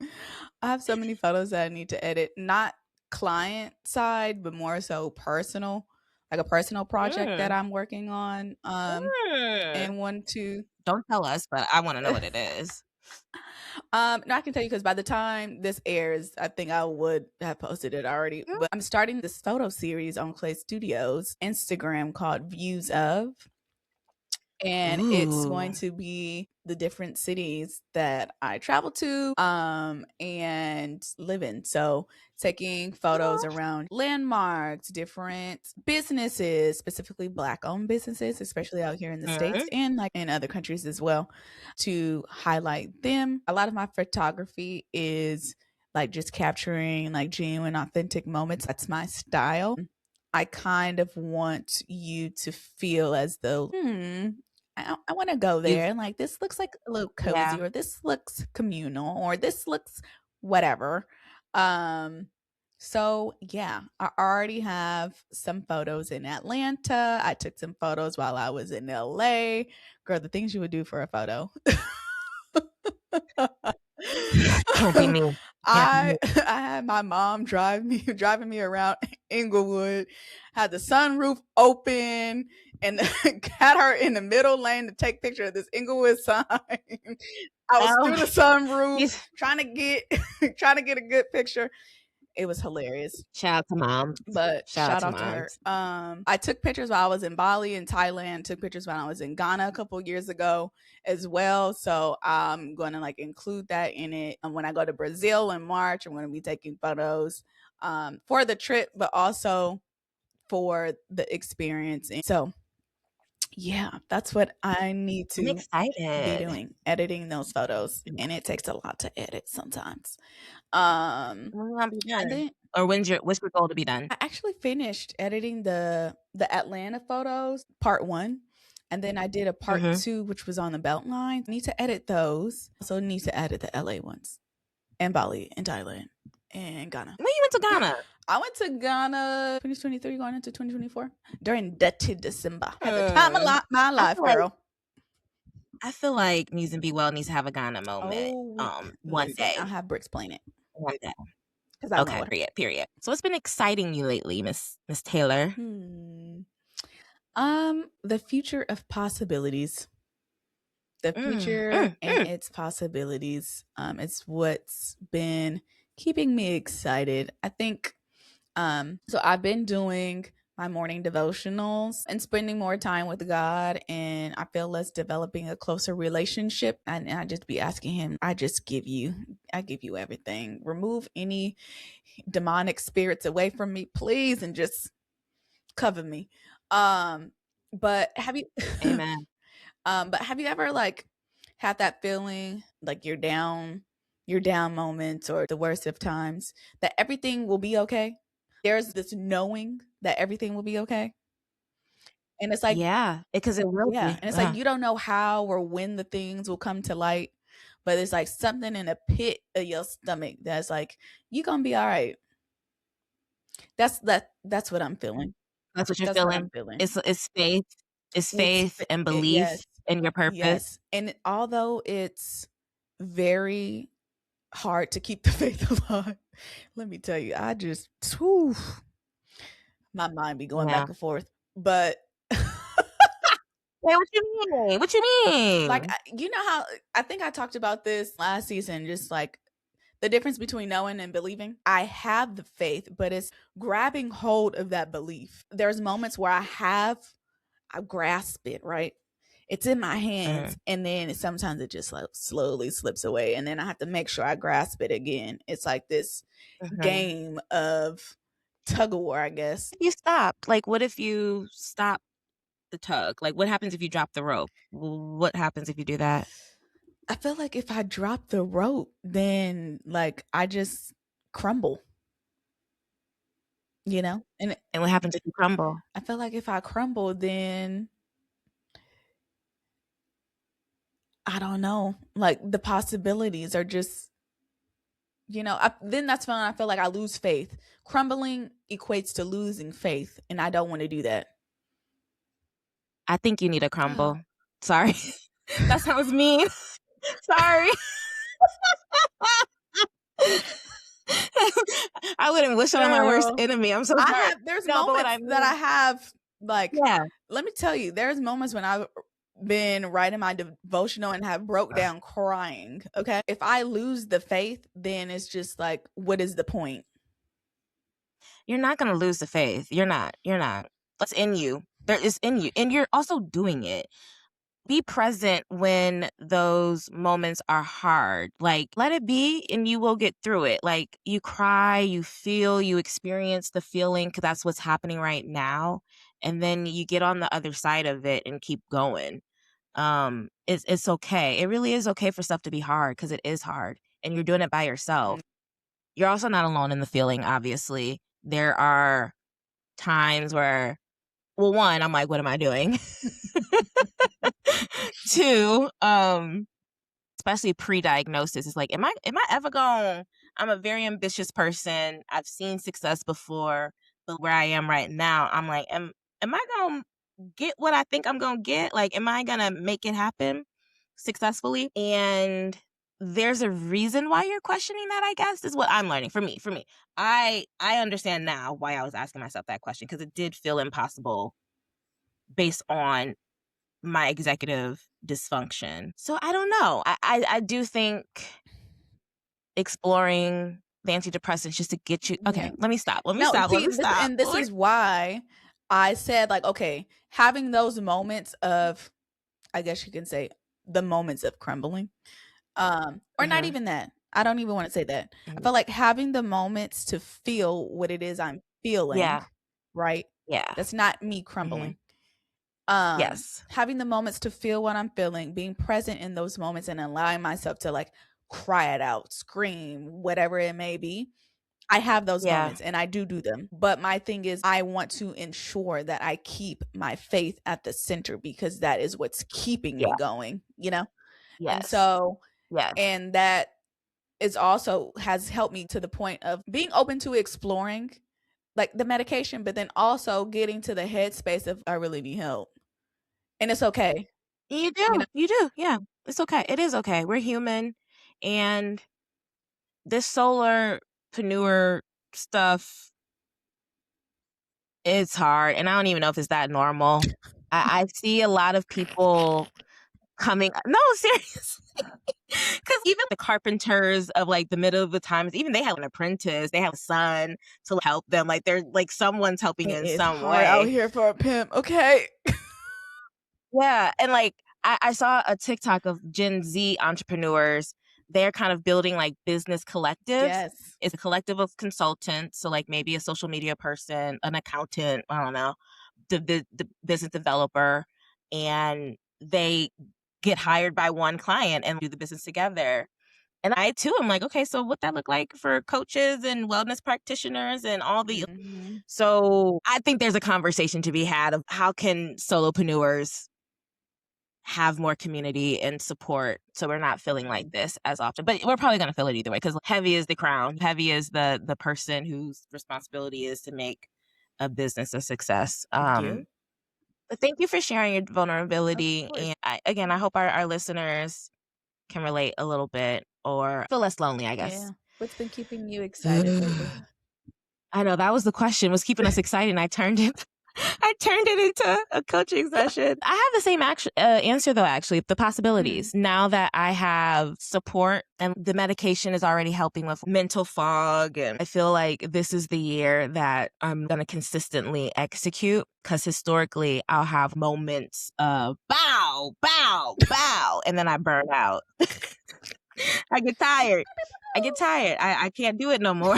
I have so many photos that I need to edit, not client side, but more so personal, like a personal project that I'm working on. And want to Don't tell us, but I want to know what it is. no, I can tell you because by the time this airs, I think I would have posted it already. But I'm starting this photo series on Clay Studios Instagram called Views of. And it's going to be the different cities that I travel to and live in. So taking photos around landmarks, different businesses, specifically Black owned businesses, especially out here in the States and like in other countries as well, to highlight them. A lot of my photography is like just capturing like genuine, authentic moments. That's my style. I kind of want you to feel as though, I want to go there. And like, this looks like a little cozy, or this looks communal, or this looks whatever. So yeah, I already have some photos in Atlanta. I took some photos while I was in LA. Girl, the things you would do for a photo. Can't be me. I had my mom driving me around Inglewood, had the sunroof open, and had her in the middle lane to take picture of this Inglewood sign. I was through the sunroof trying to get a good picture. It was hilarious. Shout out to mom. But shout out to her. I took pictures while I was in Bali and Thailand, took pictures when I was in Ghana a couple years ago as well. So I'm going to like include that in it. And when I go to Brazil in March, I'm going to be taking photos for the trip, but also for the experience. And so yeah, that's what I need to be doing, editing those photos. And it takes a lot to edit sometimes. Or what's your goal to be done? I actually finished editing the Atlanta photos, part 1. And then I did a part 2, which was on the Beltline. I need to edit those. Also need to edit the LA ones. And Bali and Thailand and Ghana. When you went to Ghana? I went to Ghana 2023 going into 2024 during Dirty December. Had the time of my life, girl. I feel like Muse Be Well needs to have a Ghana moment one day. I'll have Bricks playing it. One day. Okay, period. So what's been exciting you lately, Miss Taelor? The future of possibilities. The future and its possibilities. It's what's been keeping me excited. I think so I've been doing my morning devotionals and spending more time with God, and I feel less developing a closer relationship. And I just be asking him, I give you everything. Remove any demonic spirits away from me, please, and just cover me. But have you Amen. But have you ever like had that feeling like you're down moments or the worst of times that everything will be okay? There's this knowing that everything will be okay. And it's like, because it will be. And it's like, you don't know how or when the things will come to light, but it's like something in a pit of your stomach that's like, you're going to be all right. That's what I'm feeling. That's what you're feeling? It's faith. It's faith and belief in your purpose. Yes. And although it's very hard to keep the faith alive, let me tell you, I just my mind be going back and forth. But Wait, what you mean? Like, you know how I think I talked about this last season, just like the difference between knowing and believing. I have the faith, but it's grabbing hold of that belief. There's moments where I grasp it, right? it's in my hands, and then sometimes it just like slowly slips away, and then I have to make sure I grasp it again. It's like this game of tug of war, I guess. If you stopped, like, what if you stop the tug? Like, what happens if you drop the rope? What happens if you do that? I feel like if I drop the rope, then like I just crumble, you know? And what happens if you crumble? I feel like if I crumble, then I don't know. Like the possibilities are just, then that's when I feel like I lose faith. Crumbling equates to losing faith, and I don't want to do that. I think you need a crumble. Sorry. That sounds mean. Sorry. I wouldn't wish it on my worst enemy. I'm so sorry. There's moments that I have, like, let me tell you, there's moments when I've been writing my devotional and have broke down crying. Okay. If I lose the faith, then it's just like, what is the point? You're not going to lose the faith. You're not. It's in you. There is in you. And you're also doing it. Be present when those moments are hard. Like, let it be and you will get through it. Like, you cry, you feel, you experience the feeling because that's what's happening right now. And then you get on the other side of it and keep going. It's okay. It really is okay for stuff to be hard because it is hard and you're doing it by yourself. You're also not alone in the feeling, obviously. There are times where, well, one, I'm like, what am I doing? Two, especially pre-diagnosis, it's like, am I ever going? I'm a very ambitious person. I've seen success before, but where I am right now, I'm like, am I going to get what I think I'm going to get? Like, am I going to make it happen successfully? And there's a reason why you're questioning that, I guess, is what I'm learning. For me, I understand now why I was asking myself that question, because it did feel impossible based on my executive dysfunction. So I don't know. I do think exploring the antidepressants just to get you. Okay, let me stop. Let me stop. And this is why I said, like, okay, having those moments of, I guess you can say, the moments of crumbling, or not even that. I don't even want to say that. I feel like having the moments to feel what it is I'm feeling, right? Yeah. That's not me crumbling. Yes. Having the moments to feel what I'm feeling, being present in those moments and allowing myself to like cry it out, scream, whatever it may be. I have those moments and I do them. But my thing is, I want to ensure that I keep my faith at the center, because that is what's keeping me going, Yes. And so, and that is also has helped me to the point of being open to exploring like the medication, but then also getting to the headspace of I really need help. And it's okay. You do. You do. Yeah. It's okay. It is okay. We're human. And this solopreneur stuff, it's hard. And I don't even know if it's that normal. I see a lot of people coming. No, seriously. Because even the carpenters of like the middle of the times, even they have an apprentice, they have a son to help them. Like they're like someone's helping in some way. Out here for a pimp, okay? Yeah, and like I saw a TikTok of Gen Z entrepreneurs. They're kind of building like business collectives. Yes, it's a collective of consultants. So like maybe a social media person, an accountant, I don't know, the business developer, and they get hired by one client and do the business together. And I too am like, okay, so what that look like for coaches and wellness practitioners and all the. So I think there's a conversation to be had of how can solopreneurs have more community and support so we're not feeling like this as often. But we're probably going to feel it either way, because heavy is the crown. Heavy is the person whose responsibility is to make a business a success. But thank you for sharing your vulnerability. And I hope our listeners can relate a little bit or feel less lonely, I guess. Yeah. What's been keeping you excited lately? I know that was the question, was keeping us excited, and I turned it. I turned it into a coaching session. I have the same answer though, actually, the possibilities. Now that I have support and the medication is already helping with mental fog, and I feel like this is the year that I'm going to consistently execute, because historically I'll have moments of bow, bow, bow, and then I burn out. I get tired. I can't do it no more.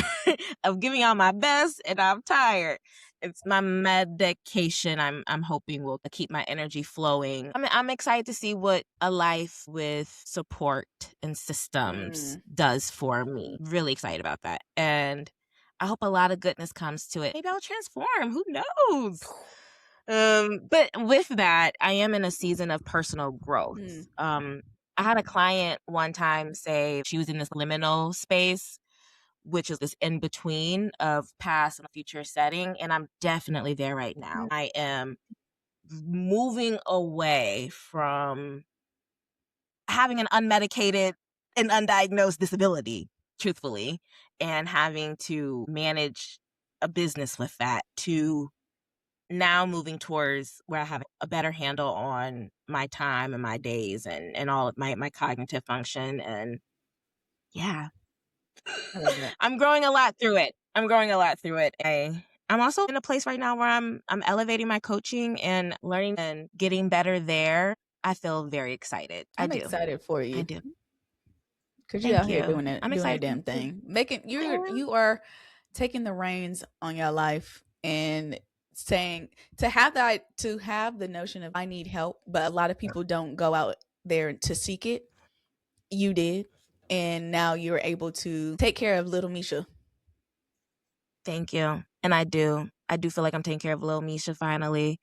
I'm giving out my best and I'm tired. It's my medication I'm hoping will keep my energy flowing. I'm excited to see what a life with support and systems does for me. Really excited about that. And I hope a lot of goodness comes to it. Maybe I'll transform. Who knows? But with that, I am in a season of personal growth. I had a client one time say she was in this liminal space, which is this in between of past and future setting. And I'm definitely there right now. I am moving away from having an unmedicated and undiagnosed disability, truthfully, and having to manage a business with that, to now moving towards where I have a better handle on my time and my days and all of my cognitive function. And yeah, I'm growing a lot through it. I'm also in a place right now where I'm elevating my coaching and learning and getting better there. I feel very excited. I'm excited for you. I do. Because you're out here doing it, I'm doing your excited damn thing. You are taking the reins on your life and saying to have the notion of I need help, but a lot of people don't go out there to seek it. You did, and now you're able to take care of little Misha. Thank you. And I do feel like I'm taking care of little Misha finally.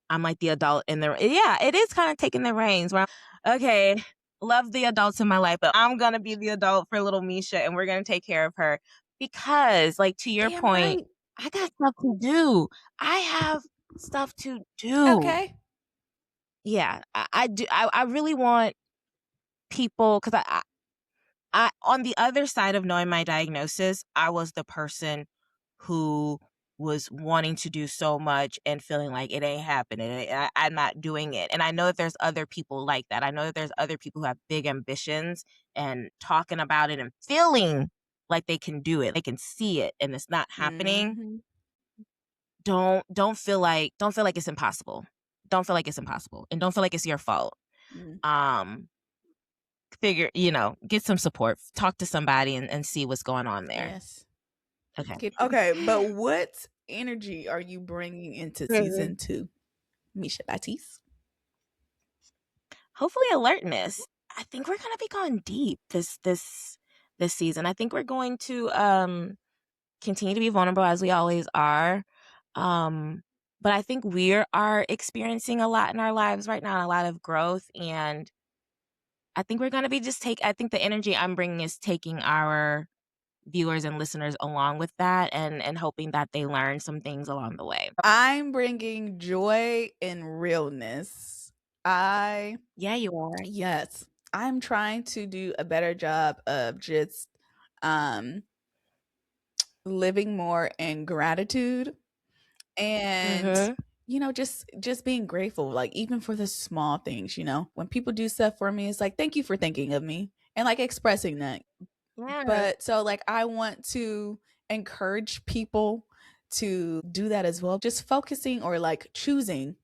I'm like the adult in the, yeah, it is kind of taking the reins where okay, love the adults in my life, but I'm going to be the adult for little Misha and we're going to take care of her, because like to your point, I got stuff to do. I have stuff to do. Okay. Yeah, I do. I really want people, because I on the other side of knowing my diagnosis, I was the person who was wanting to do so much and feeling like it ain't happening. I'm not doing it. And I know that there's other people like that. I know that there's other people who have big ambitions and talking about it and feeling like they can do it. They can see it and it's not happening. Don't feel like it's impossible. Don't feel like it's impossible. And don't feel like it's your fault. Get some support, talk to somebody and see what's going on there. Yes. Okay. But what energy are you bringing into season 2, Misha Battiste? Hopefully alertness. I think we're gonna be going deep this season. I think we're going to continue to be vulnerable as we always are. But I think we are experiencing a lot in our lives right now, a lot of growth, and I think we're gonna be I think the energy I'm bringing is taking our viewers and listeners along with that and hoping that they learn some things along the way. I'm bringing joy and realness. Yeah, you are. Yes. I'm trying to do a better job of just living more in gratitude and just being grateful, like even for the small things, when people do stuff for me, it's like thank you for thinking of me and like expressing that. But so like I want to encourage people to do that as well, just focusing or like choosing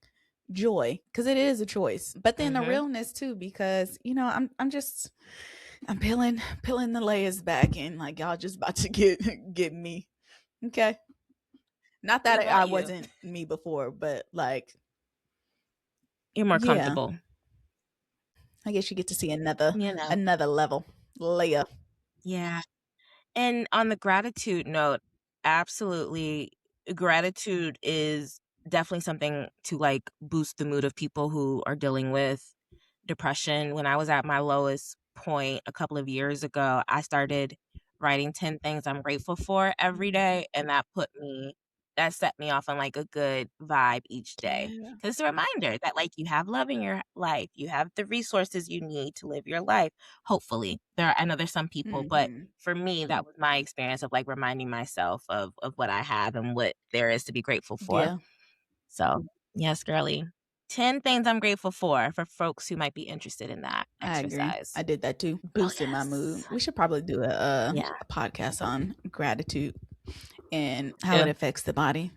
joy, because it is a choice, but then the realness too, because I'm peeling the layers back, and like y'all just about to get me. Okay, not that I wasn't me before, but like you're more comfortable. I guess you get to see another level layer. Yeah. And on the gratitude note, absolutely, gratitude is definitely something to like boost the mood of people who are dealing with depression. When I was at my lowest point a couple of years ago, I started writing 10 things I'm grateful for every day, and that set me off on like a good vibe each day. Yeah. It's a reminder that like you have love in your life, you have the resources you need to live your life. Hopefully, I know there's some people, but for me, that was my experience of like reminding myself of what I have and what there is to be grateful for. Yeah. So, yes, girly. 10 things I'm grateful for folks who might be interested in that I agree. exercise. I did that too. Oh, Boosted my mood. yes. We should probably do Yeah. a podcast on gratitude and how Yeah. it affects the body.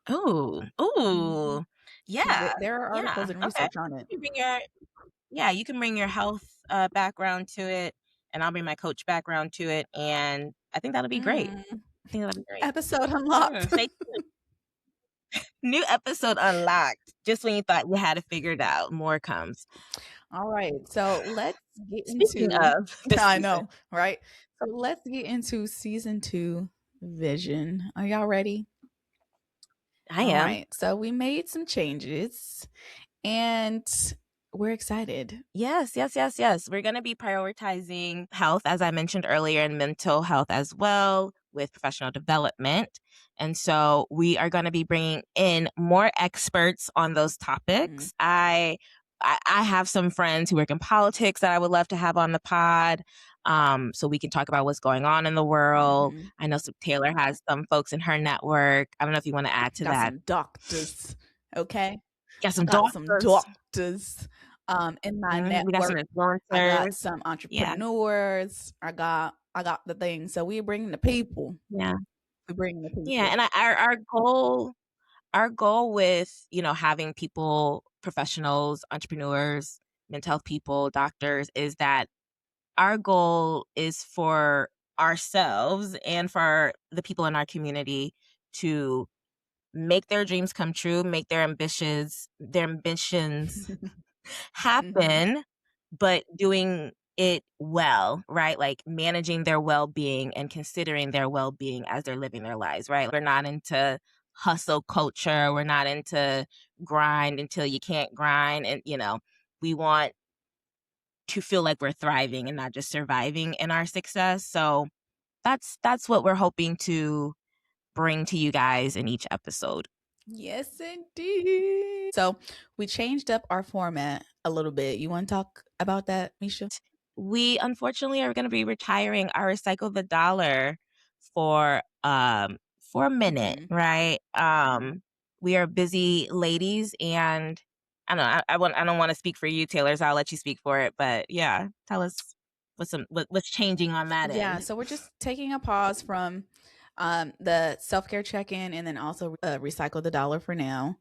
Ooh. Mhm. Ooh. Yeah. There are Yeah. articles and Okay. research on it. You can bring your health background to it, and I'll bring my coach background to it, and I think that'll be great. I think that'll be great. Episode unlocked. Stay tuned. New episode unlocked. Just when you thought you had it figured out, more comes. All right. So let's get Speaking into of this I season, know, right? So let's get into season 2 vision. Are y'all ready? I All am. right. So we made some changes and we're excited. Yes. We're going to be prioritizing health, as I mentioned earlier, and mental health as well with professional development. And so we are going to be bringing in more experts on those topics. I have some friends who work in politics that I would love to have on the pod. So we can talk about what's going on in the world. I know Taylor has some folks in her network. I don't know if you want to add to Got that. some doctors, okay? Yeah, I got some doctors in my We got some network. I got influencers. some Yeah. entrepreneurs. I got the thing. So we bring the people. Yeah. We bring the people. Yeah, and our goal with, having people, professionals, entrepreneurs, mental health people, doctors, is that our goal is for ourselves and for the people in our community to make their dreams come true, make their ambitions happen, but doing it well, right? Like managing their well-being and considering their well-being as they're living their lives, right? We're not into hustle culture. We're not into grind until you can't grind. And, we want to feel like we're thriving and not just surviving in our success. So that's what we're hoping to bring to you guys in each episode. Yes, indeed. So we changed up our format a little bit. You want to talk about that, Misha? We unfortunately are going to be retiring our Recycle the Dollar for a minute, right? We are busy ladies, and I don't know, I don't want to speak for you, Taylor, so I'll let you speak for it. But yeah, tell us what's changing on that end. Yeah, so we're just taking a pause from the self-care check-in and then also recycle the dollar for now.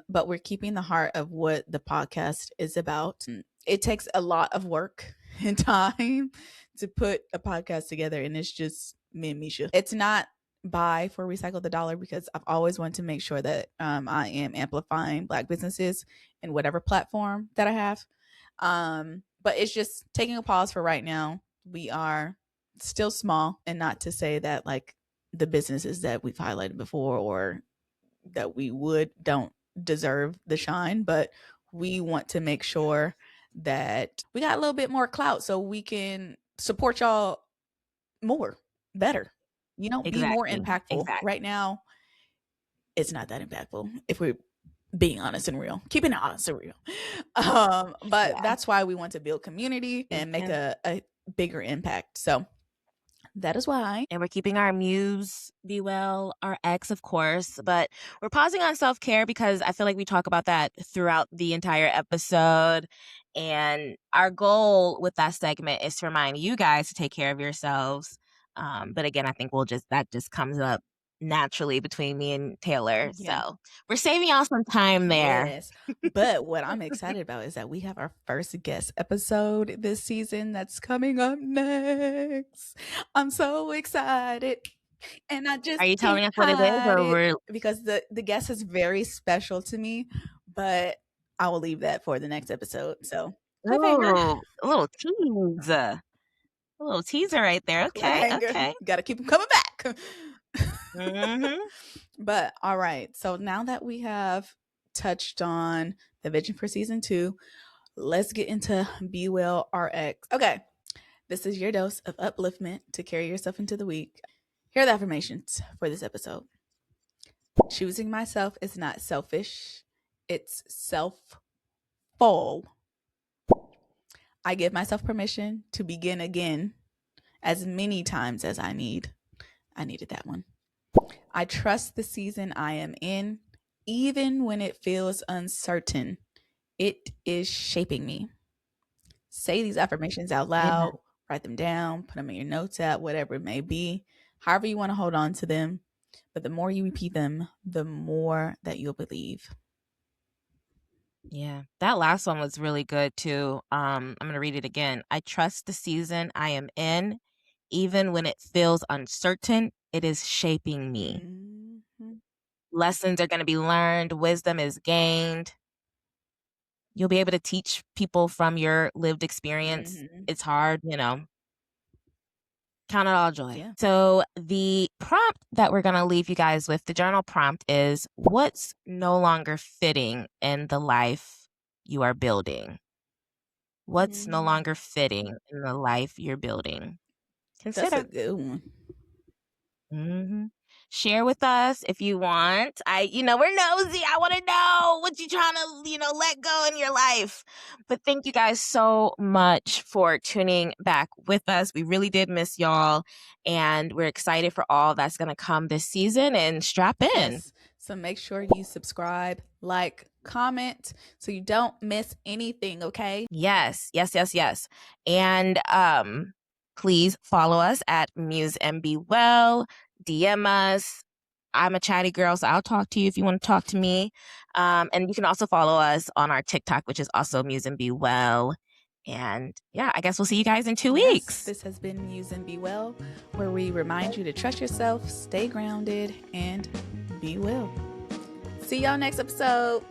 But we're keeping the heart of what the podcast is about. It takes a lot of work and time to put a podcast together, and it's just me and Misha. It's not buy for recycle the dollar because I've always wanted to make sure that I am amplifying Black businesses in whatever platform that I have. But it's just taking a pause for right now. We are still small, and not to say that like the businesses that we've highlighted before or that we don't deserve the shine, but we want to make sure that we got a little bit more clout so we can support y'all more, better, be more impactful. Exactly. Right now, it's not that impactful if we're being honest and real, keeping it honest and real. But that's why we want to build community and make a bigger impact. So that is why. And we're keeping our Muse Be Well, our ex, of course, but we're pausing on self-care because I feel like we talk about that throughout the entire episode. And our goal with that segment is to remind you guys to take care of yourselves. But again, I think that just comes up naturally between me and Taylor. Yeah. So we're saving y'all some time there. Yes. But what I'm excited about is that we have our first guest episode this season that's coming up next. I'm so excited. And I just Are you telling us can't what it is, hide or it because the guest is very special to me, but I will leave that for the next episode. So cliffhanger. a little tease, a little teaser right there. Okay, okay. Got to keep them coming back. Mm-hmm. But all right. So now that we have touched on the vision for season 2, let's get into Be Well RX. Okay. This is your dose of upliftment to carry yourself into the week. Here are the affirmations for this episode. Choosing myself is not selfish, it's self-full. I give myself permission to begin again as many times as I need. I needed that one. I trust the season I am in Even when it feels uncertain, it is shaping me. Say these affirmations out Amen. loud, write them down, put them in your notes app, whatever it may be, however you want to hold on to them. But the more you repeat them, the more that you'll believe. Yeah, that last one was really good too. I'm going to read it again. I trust the season I am in. Even when it feels uncertain, it is shaping me. Mm-hmm. Lessons are going to be learned, wisdom is gained. You'll be able to teach people from your lived experience. Mm-hmm. It's hard, count it all joy. Yeah. So the prompt that we're going to leave you guys with, the journal prompt is, what's no longer fitting in the life you are building? What's no longer fitting in the life you're building? That's a Consider. good one. Share with us if you want. We're nosy. I want to know what you're trying to, let go in your life. But thank you guys so much for tuning back with us. We really did miss y'all, and we're excited for all that's going to come this season, and strap in. Yes. So make sure you subscribe, like, comment so you don't miss anything, okay? Yes. And please follow us at Muse Be Well. DM us. I'm a chatty girl, so I'll talk to you if you want to talk to me. And you can also follow us on our TikTok, which is also Muse Be Well. And yeah, I guess we'll see you guys in 2 weeks. This has been Muse Be Well, where we remind you to trust yourself, stay grounded, and be well. See y'all next episode.